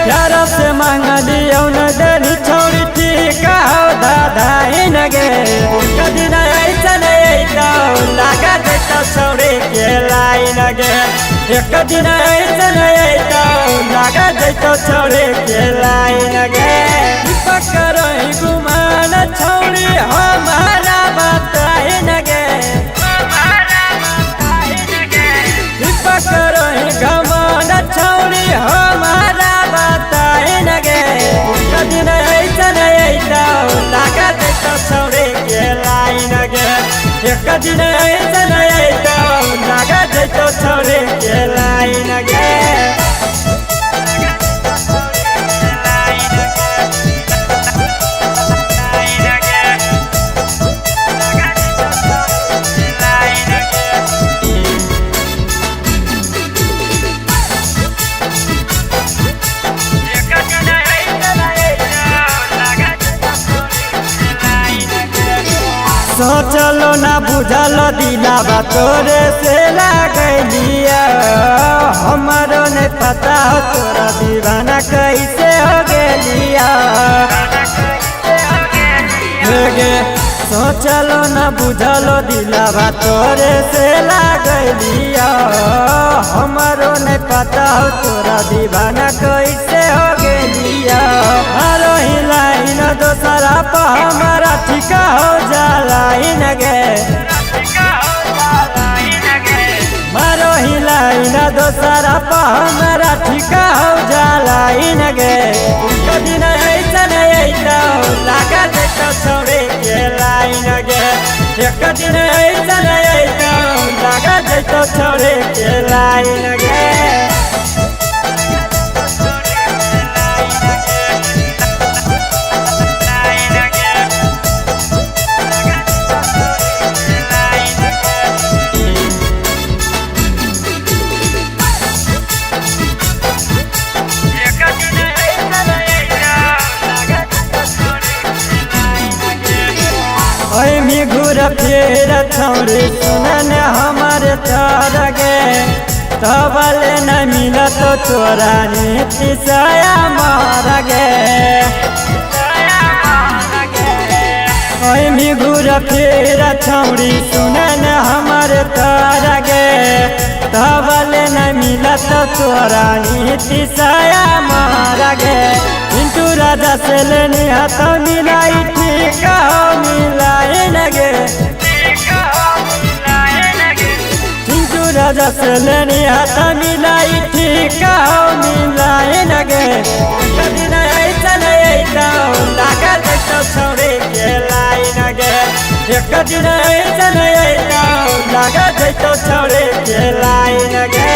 प्यार से मांग दियो न देनी छोड़ी टीका हो दादाई न गे कदी न ऐसा नहीं तो लगा दे तो छोड़ी के लाई न गे एक दिन ऐसा नहीं तो लगा दे तो छोड़ी के लाई न गे पकड़ो गुमान छोड़ी हमारा बताई न गे पकड़ो गुमान छोड़ी हमारा बताई न गे कदी न ऐसा नहीं तो लगा दे तो छोड़ी के लाई न गे एक दिन ऐसा नहीं तो लगा दे तो छोड़ी के लाई न गे सोचलो ना बुझलो दिलावा तोरे से लागलिया हमारो नहीं पता हो तोरा दीवाना कैसे हो गेलिया सोचलो ना बुझलो दिलावा तोरे से लागलिया हमारो नहीं पता हो तोरा दीवाना कैसे हो गेलिया मारो हिलाई न दोसरा पा हमारा ठिका हो जाला गे मारो हिलाई न दोसरा पा हमारा ठिका हो जाला गे कभी न ऐसा नहीं तो लगा दे तो छोड़े के लाई गे एक दिन ऐसा नहीं तो लगा दे तो छोड़े के लाई गे घूर फिर छोड़ी सुनन हमारे चढ़ गे तबले न मिला तो तोरा नीति सया मार गे घूर फिर छोड़ी सुनन हमारे चढ़ गे तबले न मिला तो तोरा नीति सया मार गे पिंटू राजा से लेनी हाथ मिलाई ठीक हो मिलाई लगे पिंटू राजा से लेनी हाथ मिलाई ठीक हो मिलाई लगे कभी न ऐसा नहीं तो लगा दे तो छोड़े के लाई लगे एक दिन ऐसा नहीं तो लगा दे तो छोड़े के लाई लगे।